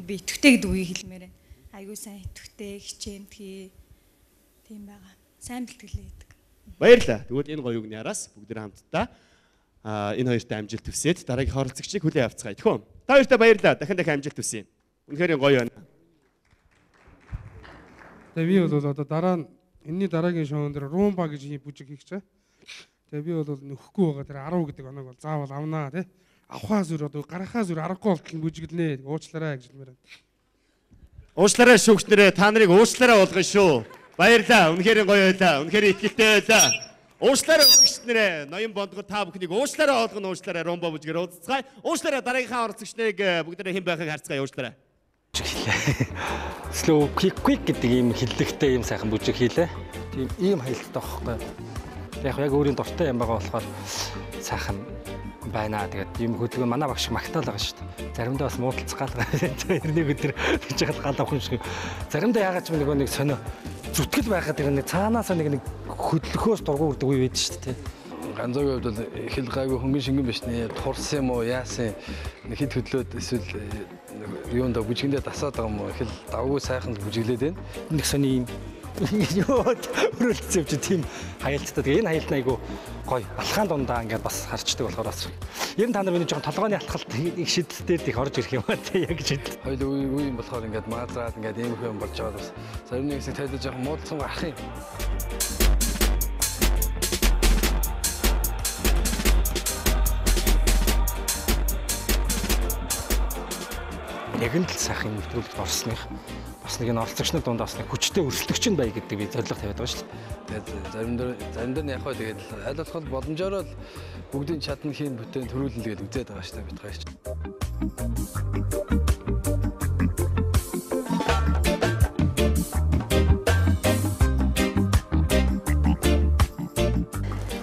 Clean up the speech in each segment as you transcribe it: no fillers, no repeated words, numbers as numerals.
Би итгэвтэй гэдэг үгийг хэлмээр байна. Айгуу сайн итгэвтэй, хичээнтгий тийм байгаа. Сайн бэлтгэлээ гэдэг. Баярлалаа. Тэгвэл энэ гоё үгний араас бүгд хамтдаа энэ хоёрт амжилт хүсээд дараагийн оролцогчийг хүлээн авцгаая. Тэхүү. Та хоёртаа баярлалаа. Дахин амжилт хүсье. Үнэхээр гоё байна. Тэгээ би бол одоо дараа нь энэний дараагийн шоун дээр румба гэж ийм бүжиг хийх чаа. Тэгээ би бол нөхгүй байгаа тэр 10 гэдэг оног бол заавал авнаа тий. Авхаа зүр одоо гарахаа зүр аргагүй болтол бүжиглэнэ. Уучлаарай гэж хэлмээр байна. Уучлаарай шүүгчнэрээ та нарыг уучлаарай болгоно шүү. Баярлалаа. Үнэхээр гоё байлаа. Үнэхээр ихтэй байлаа. Уучлаарай шүүгчнэрээ. Ноён бондгол та бүхнийг уучлаарай болгоно. Уучлаарай румба бүжгээр уулзцгаая. Уучлаарай дараагийнхаа оролцогчныг бүгдээ хэн байхыг харцгаая. Уучлаарай. Slow quick гэдэг ийм хиллэгтэй ийм сайхан бүжиг хийлээ. Тийм ийм хаялттай байхгүй. Яг өөрийн дуртай юм байгаа болохоор сайхан байна. Тэгээд ийм хөдөлгөөн манай багш магтаал байгаа шүү дээ. Заримдаа бас муудалцах гал нэг өдөр хийж хаад гал авах юм шиг. Заримдаа яагаад ч нэг сонио зүтгэл байхад нэг цаанаасаа нэг хөдлөхөөс дургу үрдэг үе байдаг шүү дээ. Ганцаагийн хувьд бол хэл гайгүй хөнгөн шингэн биш нэ. Турсан юм уу, яасан нэг хэд хөдлөөд эсвэл юунд бүжигэндээ дасаад байгаа юм уу? Хэл давгүй сайхан бүжиглээд байна. Нэг сони юм өрөөлцөв чи тийм хаялттай. Тэгээ энэ хаялт айгу гоё. Алхаан дундаа ингээд бас харчдаг болохоор бас. Ер нь та нар миний жоохон толгойн алхалт их шидэлтээр их орж ирэх юм аа тий яг жид. Хоёул үе юм болохоор ингээд маазраад ингээд ийм их юм болж байгаа бас. Зарим нэг хэсэг тайлж жоохон муудсан гарах юм. Яг л сайхан нэвтрүүлэгт орсных бас нэг энэ оролцогчны дунд бас нэг хүчтэй өрсөлдөгч нь бай гэдэг би зорилго тавиад байгаа шүү дээ. Тэгээд зарим дээр яг хөө тэгээд аль болох боломжоор л бүгдийн чадна хийн бүтээн төрүүлнэ гэж үзээд байгаа шүү дээ бид хоёр ч.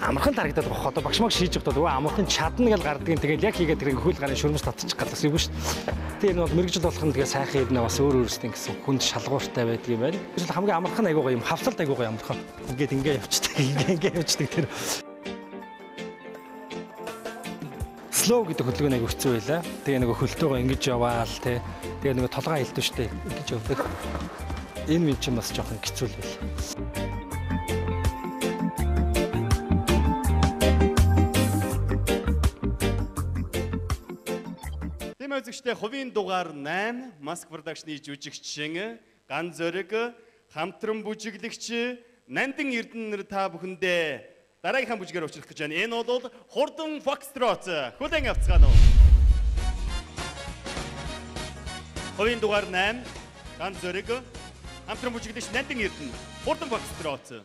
Амархан тарагдаад байгаа. Одоо багш маг шийж явахдаа өө амархан чадна гэж гардгийн тэгэл яг хийгээд тэр хөл гарын шүрмэс татчих галаас юм шүү дээ. Тэгээ энэ бол мэрэгжил болох нь тэгээ сайхан ирнэ бас өөр өөрсдөө гэсэн хүнд шалгууртай байдаг юм байна. Эсвэл хамгийн амархан айгуугаа юм хавсалт айгуугаа амархан. Ингээд ингээ явчихдаг. Ингээ явчихдаг тэр. Slow гэдэг хөдөлгөөн айгуу хэцүү байлаа. Тэгээ нөгөө хөлтөөгөө ингэж яваал тий. Тэгээ нөгөө толгой хилдэж штэ ингэж явдаг. Энэ минь ч бас жоохон хэцүү л байл. Үзэгчтэй хувийн дугаар 8 Mask Production-ы жүжигчин Ган Зориг хамтран бүжиглэгч Нандин Эрдэнэ та бүхэндээ дараагийнхаа бүжгээр учрах гэж байна. Энэ бол Хурдан Foxtrot. Хүлээн авцгаана уу? Хувийн дугаар 8 Ган Зориг хамтран бүжиглэгч Нандин Эрдэнэ Хурдан Foxtrot.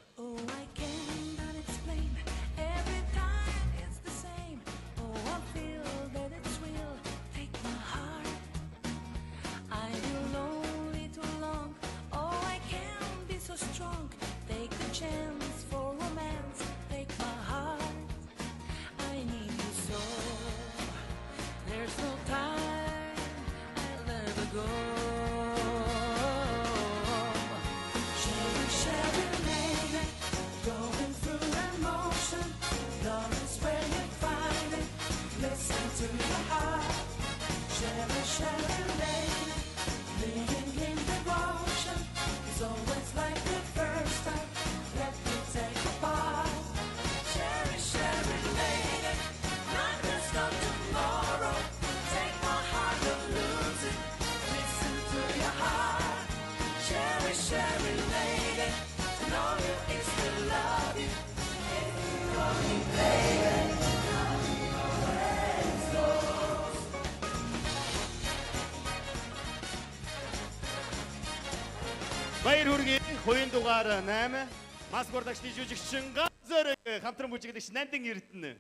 Баяр хүргэе. Хувийн дугаар 8 Mask Production-ы жүжигчин Ган Зориг хамтран бүжиглэгч Нандин Эрдэнэ.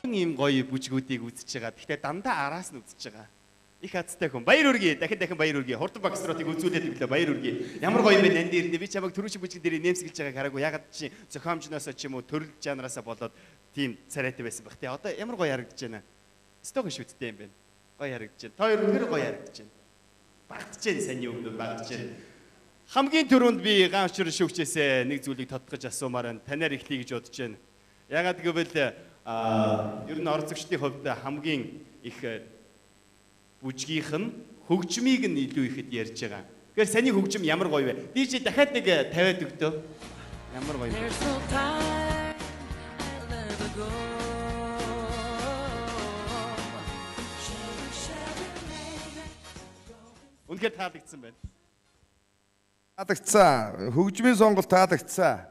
Ийм гоё бүжгүүдийг үзэж байгаа. Гэхдээ дандаа араас нь үзэж байгаа. Их хацтай хүн. Баяр хүргэе. Дахин баяр хүргэе. Хурдан Foxtrot-ыг үзүүлээд өглөө баяр хүргэе. Ямар гоё юм бэ Нандин Эрдэнэ. Би чамайг түрүүчийн бүжиг дээр нэмсгэлж байгааг хараагүй. Ягаад чи зохиомжноосоо ч юм уу төрөл жанраасаа болоод тийм царайтай байсан бах. Тэ одоо ямар гоё харагдаж байна. Стог шүттэй юм байна. Гоё харагдаж байна. Та хоёр үнээр гоё харагдаж байна. Багтж जैन саний өмнө багтж जैन. Хамгийн түрүүнд би Ган Шүрэн шүүгчээсээ нэг зүйлийг тодтогч асуумаар байна. Танаар ихлий гэж бодож байна. Ягаад гэвэл ер нь оролцогчдын хувьд хамгийн их бүжгийнх нь хөгжмийг нь илүү ихэд ярьж байгаа. Тэгэхээр саний хөгжим ямар гоё вэ? DJ дахиад нэг тавиад өгдөө. Ямар гоё. Үнэхээр таалагдсан байна. Таалагдсан. Хөгжмийн сонголт таалагдсан.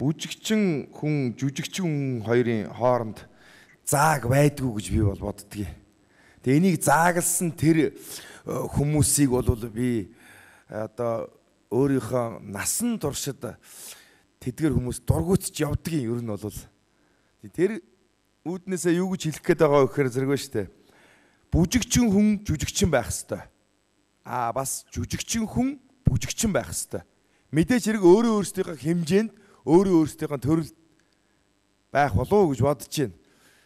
Бүжигчин хүн, жүжигчин хүн хоёрын хооронд зааг байдгүй гэж би бол боддгийг. Тэгээ энийг заагалсан тэр хүмүүсийг бол би одоо өөрийнхөө насан туршид тэдгэр хүмүүс дургуутж явдгийн ер нь бол тэр үүднээсээ юу гэж хэлэх гээд байгаа вэ гэхээр зэрэг шүү дээ. Бүжигчин хүн жүжигчин байх хэвээр. Бас жүжигчин хүн бүжигчин байх хэвээр. Мэдээж хэрэг өөрөө өөрсдийнхөө хэмжээнд өөрөө өөрсдийнхөө төрөлд байх болов уу гэж бодож байна.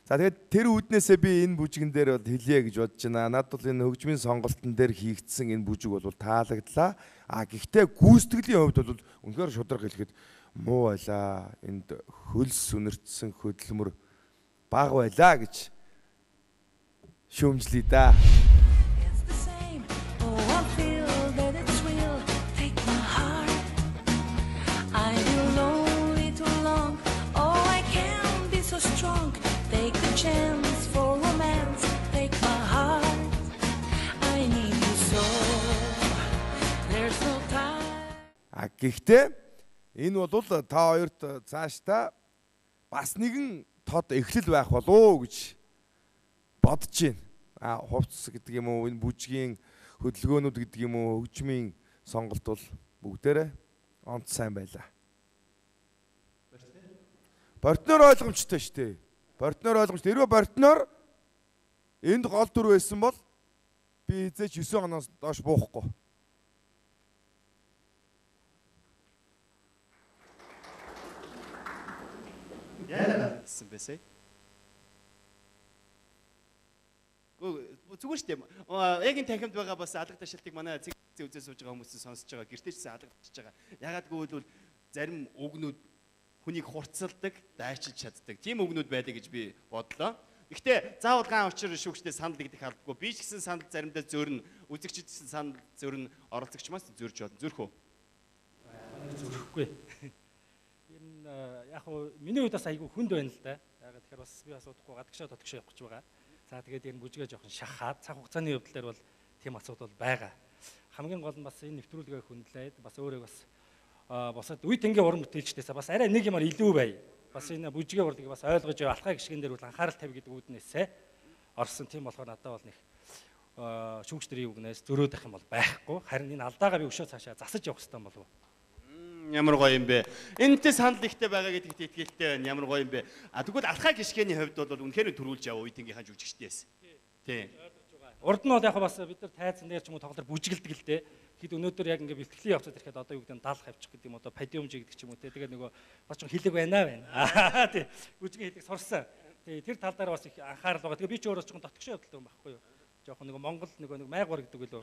За тэгээд тэр үүднээсээ би энэ бүжигэн дээр бол хэлье гэж бодож байна. Надад бол энэ хөгжмийн сонголтын дээр хийгдсэн энэ бүжиг бол таалагдлаа. Гэхдээ гүйцэтгэлийн хувьд бол үнэхээр шударга хэлэхэд муу байлаа. Энд хөлс үнэртсэн хөдөлмөр бага байлаа гэж шүүмжлэе да. Гэхдээ энэ бол та хоёрт цаашдаа бас нэгэн тод эхлэл байх болов гэж бодож байна. Хувцс гэдэг юм уу, энэ бүжгийн хөдөлгөөнүүд гэдэг юм уу, хөгжмийн сонголт бол бүгдээрээ онц сайн байлаа. Партнер ойлгомжтой шүү дээ. Партнер ойлгомжтой. Хэрвээ партнер энд гол дүр байсан бол би хизээч 9 оноос доош буухгүй. Яа гэсэн бэсэ? Зүгээр шүү дээ. Яг энэ танхимд байгаа бас алга ташаалтыг манай цэг үзээ сууж байгаа хүмүүс сонсож байгаа. Гэртээч алгадчихж байгаа. Ягаад гэвэл зарим үгнүүд хүнийг хурцалдаг, дайчилж чаддаг. Тийм үгнүүд байдаг гэж би бодлоо. Гэхдээ заавал гаан учир шүүгчдээ санал нэгдэх албагүй. Би ч гэсэн санал заримдаа зөрнө, үзэгчд гэсэн санал зөрнө, оролцогч мас зөрж болно. Зөрөх үү? Зөрөхгүй. Яг хөө миний хувьд бас айгүй хүнд байна л да. Яг тэгэхээр бас би бас удахгүй гадагшаа дотгошоо явах гэж байгаа. За тэгээд энэ бүжгээ жоохон шахаад цаг хугацааны явдлаар бол тийм асуудал байгаа. Хамгийн гол нь бас энэ нэвтрүүлгээ хүндлээд бас өөрөө бас босоод үе тэнгийн уран бүтээлчдээс бас арай нэг юмар илүү бай. Бас энэ бүжгээ урлагийг бас ойлгож алхаа гიშгэн дээр бол анхаарал тавь гэдэг үүднээсээ орсон. Тийм болохоор надад бол нэг шүүгчдэрийн үгнээс зөрөөд ах юм бол байхгүй. Харин энэ алдаагаа би өшөө цаашаа засаж явах хэрэгтэй болов. Ямар гоё юм бэ? Энэтэй санал ихтэй байгаа гэдэгт итгэлтэй байна. Ямар гоё юм бэ? Тэгвэл алхаа гიშгэний хувьд бол үнэхээр төрүүлж яваа үеийнхээ жүжигчдээс. Тийм. Урд нь бол яг бас бид нар тайзан дээр ч юм уу тоглоор бүжгэлдэг л дээ. Хэд өнөөдөр яг ингээ бэлтгэлийн явцад ирэхэд одоо юу гэдэг нь даалх авчих гэдэг юм одоо падиумж гэдэг ч юм уу те. Тэгээд нөгөө бас ч хилэг байна. Тий. Бүжгийн хилэг сурсан. Тий. Тэр тал дээр бас их анхаарал байгаа. Тэгээд би ч өөрөө ч дотгошоо явдалтай юм байхгүй юу? Жохон нэг Монгол нэг майгуур гэдэг үлээ.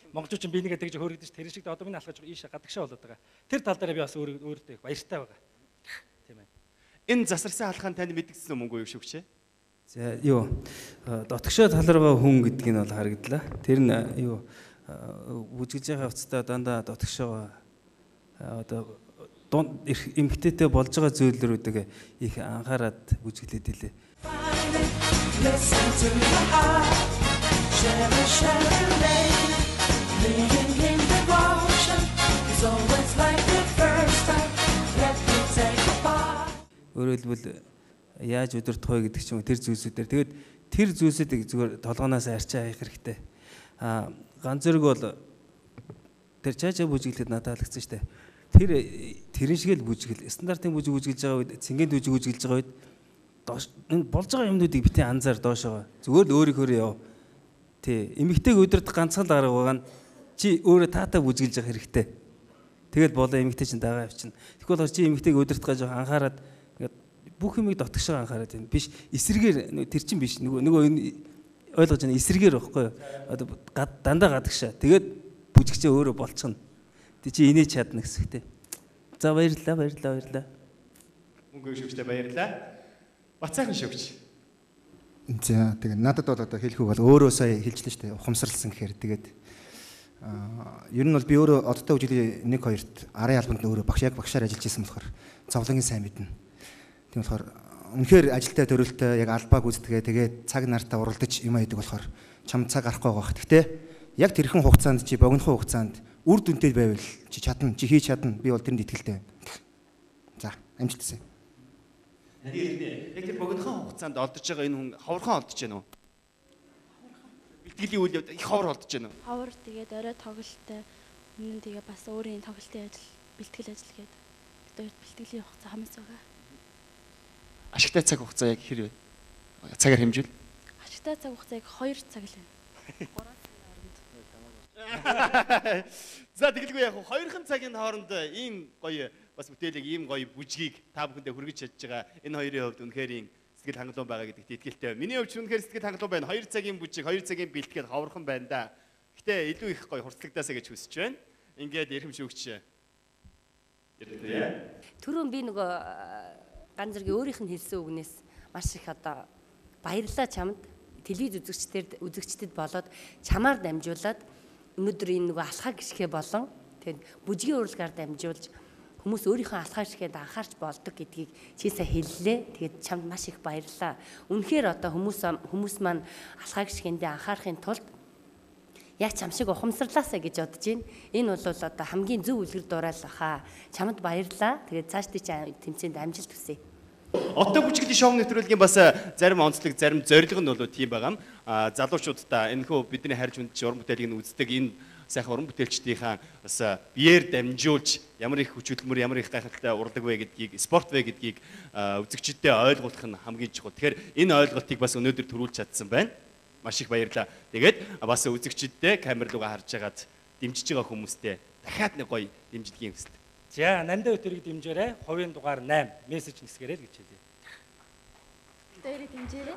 Монголчууд би нэгэ тэгж хөөрөгдөж тэр шиг одоо миний алхаж ийшээ гадагшаа болоод байгаа. Тэр тал дээр би бас өөртөө их баяртай байгаа. Тийм ээ. Энэ засарсан алхаан тань мэдгэсэн юм уу юу шүүгчээ? За юу дотгошоо таларгаа хүн гэдгийг нь бол харагдлаа. Тэр нь юу бүжгэж байгаа хувцастаа дандаа дотгошоо одоо эмгтээтэй болж байгаа зүйлрүүдийг их анхаарад бүжгэлээд илээ. Өөрөөр хэлбэл яаж өдөртөх вэ гэдэг ч юм уу тэр зүйлсүүдээр тэгээд тэр зүйлсүүдийг зүгээр толгоноос арчаа хаях хэрэгтэй. Ганц зэрэг бол тэр чаачаа бүжиглэхэд надад таалагдсан шүү дээ. Тэрэн шиг л бүжгэл стандартын бүжиг үзүүлж байгаа үед цэнгийн бүжиг үзүүлж байгаа үед энэ болж байгаа юмнуудыг битээ анзаар доошоо зүгээр л өөрийнхөө яв. Тий, эмэгтэйг өдөрт ганцхан л арга байгаа нь чи өөрөө таатаа бүжгэлж явах хэрэгтэй. Тэгэл болоо эмэгтэй чинь дагаа явчихна. Тэгвэл чи эмэгтэйг өдөрт гаж анхаарад ингээд бүх юмыг дотгошоо анхаарад байна. Биш эсрэгээр тэр чин биш нөгөө энэ ойлгож байна эсрэгээр байхгүй юу? Одоо дандаа гадагшаа. Тэгээд бүжигчээ өөрөө болчихно. Тэг чи инээж чадна гэсэгтэй. За баярлалаа. Мөнгө шүүгчтэй баярлалаа. Бацаахан шүүгч. За тэгээд надад бол одоо хэлэх үг бол өөрөө сая хэлжлээ шүү дээ. Ухамсарлсан гэхээр тэгээд ер нь бол би өөрөө одтой үжилийн 1-2-т арын албанд өөрөө багшаар ажиллаж исэн болохоор зовлонгийн сайн мэднэ. Тийм болохоор үнэхээр ажилтай төрөлтөй яг албааг үздэгээ тэгээд цаг нартаа уралдаж юм хийдэг болохоор чам цаг гарахгүй байгаа. Гэхдээ яг тэрхэн хугацаанд чи богинохын хугацаанд үр дүнтэй байвал чи чадна, чи хийж чадна. Би бол тэрэнд итгэлтэй байна. За, амжилттай. Яг тэр богинохын хугацаанд олдож байгаа энэ хүн ховорхон олдож байна уу? Бэлтгэлийн үйл явдал их ховор олдож байна уу? Ховор тэгээд орой тоглолттой өмнө тэгээ бас өөрийн тоглолтын ажил, бэлтгэл ажил гэдэг. Тэгээд бэлтгэлийн хугацаа хамаас байгаа. Ашигтай цаг хугацаа яг хэр вэ? Цагаар хэмжүүл. Ашигтай цаг хугацаа яг 2 цаг л байна. 3 цагийн хооронд. За тэгэлгүй яг 2хан цагийн хооронд ийм гоё бас бүтээлэг ийм гоё бүжгийг та бүхэндээ хүргэж чадж байгаа. Энэ хоёрын хувьд үнэхээр сэтгэл хангалуун байгаа гэдэгт итгэлтэй байна. Миний хувьд үнэхээр сэтгэл хангалуун байна. 2 цагийн бүжиг, 2 цагийн бэлтгэл ховорхон байна да. Гэтэ илүү их гоё хурцлагдаасаа гэж хүсэж байна. Ингээд эрхэм шүүгч. Түрүүн би нөгөө ганц зэргийн өөрийнх нь хэлсэн үгнээс маш их одоо баярлалаа чамд. Телевиз үзэгчдэд болоод чамаар дамжуулаад өнөөдөр энэ нөгөө алхаа гიშгэ болон тэгээд бүжгийн урлагаар дамжуулж хүмүүс өөрийнхөө алхаа гიშгэд анхаарч болдог гэдгийг чи сая хэллээ. Тэгээд чамд маш их баярлалаа. Үнэхээр одоо хүмүүс маань алхаа гიშгэндээ анхаарахын тулд яг чам шиг ухамсарлаасаа гэж бодож байна. Энэ бол одоо хамгийн зөв үлгэр дуурайл баха. Чамд баярлалаа. Тэгээд цаашдын тэмцээнд амжилт хүсье. Отто бүжиглийн шоу нэвтрүүлгийн бас зарим онцлог, зарим зорилго нь бол тийм байгаа юм. Залуучуудаа энэхүү бидний харж үндч уран бүтээлийг нь үздэг энэ сайхан уран бүтээлчдийнхаа бас биеэр дамжуулж ямар их хүч хөдөлмөр, ямар их гайхалтай урлаг вэ гэдгийг, спорт вэ гэдгийг үзэгчдэд ойлгуулах нь хамгийн чухал. Тэгэхээр энэ ойлголтыг бас өнөөдөр төрүүлж чадсан байна. Маш их баярлалаа. Тэгээд бас үзэгчдэд камер руугаа харж агаад дэмжиж байгаа хүмүүстээ дахиад нэг гоё дэмжлэгийн хүсэлт. За, Нандаа өтөрийг дэмжээрэй. Хувийн дугаар 8 мессеж нисгээрэй гэж хэлье. Дээрээ дэмжээрэй.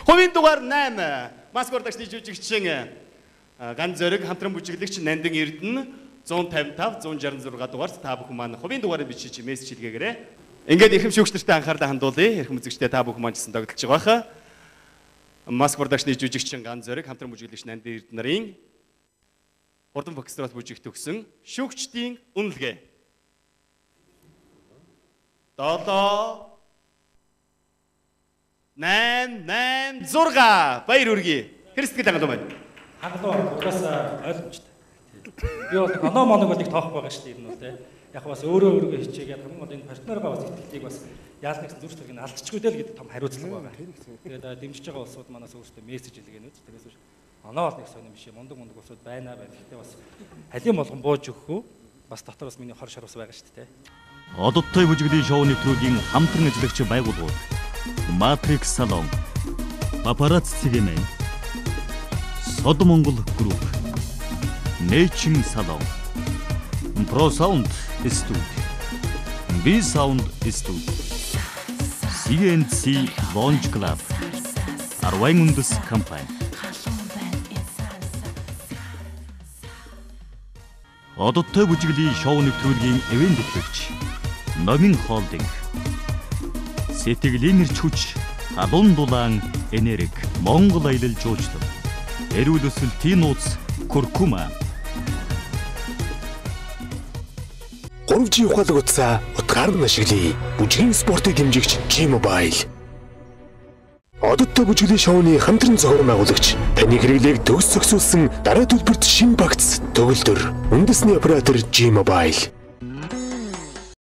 Хувийн дугаар 8. Маскордагчны жүжигчин Ган Зориг хамтран бүжиглэгч Нандин Эрдэнэ 155 166 дугаарт та бүхэн маань хувийн дугаарыг бичиж мессеж хэлгээгээрэй. Ингээд эрхэм шүүгчнэртэй анхаарлаа хандуулъя. Эрхэм үзэгчдээ та бүхэн маань ч гэсэн тогтолж байгаа хаа. Маскордагчны жүжигчин Ган Зориг хамтран бүжиглэгч Нандин Эрдэнэ нарын хурдан фокстрот бүжиг төгсөн шүүгчдийн үнэлгээ. 7 8 6 баяр үргэе. Хэрэстгэл хангалуун байна. Хангалуун угаасаа ойлгомжтой. Би бол оноо моног бол нэг тоохгүй байгаа шүү дээ энэ бол тий. Яг бас өөрөө хичээгээд хамгийн гол энэ партнергаа бас итгэлийг бас яалт нэгэн зүрх төргийг алдчихгүй дээ л гэдэг том хариуцлага байгаа. Тэгээд дэмжиж байгаа улсууд манаас өөрсдөө мессеж илгээнүүд. Тэгээс оноо бол нэг сонирм биш юм. Мундаг улсууд байна. Гэхдээ бас халиун болгон бууж өгөхгүй. Бас дотор бас миний хор шарус байгаа шүү дээ. Одоттой бүжиглийн шоу нэвтрүүлгийн хамтран ажиллагч байгууллагууд Matrix Salon, Paparazzi цэгийн Сод Монгол Group, Nation Salon, Pro Sound Studio, B Sound Studio, CNC Lounge Club, Arвайн үндэс компани. Одоттой бүжиглийн шоу нэвтрүүлгийн ивент төлөвч Номин Холдинг, Сэтгэлийн эрч хүч, халуун дулаан энерги, Монгол аялал жуулчлал, эрүүл өсөлтийн нууц Куркума. 3G ухаалаг утсаа утгаар нь ашиглая. Бүжгийн спортыг дэмжигч G-Mobile. Одоттой бүжиглийн шоуны хамтран зохион байгуулагч таны хэрэглээг төгс зохицуулсан дараа төлбөрт шинэ багц төгөлдөр үндэсний оператор G-Mobile.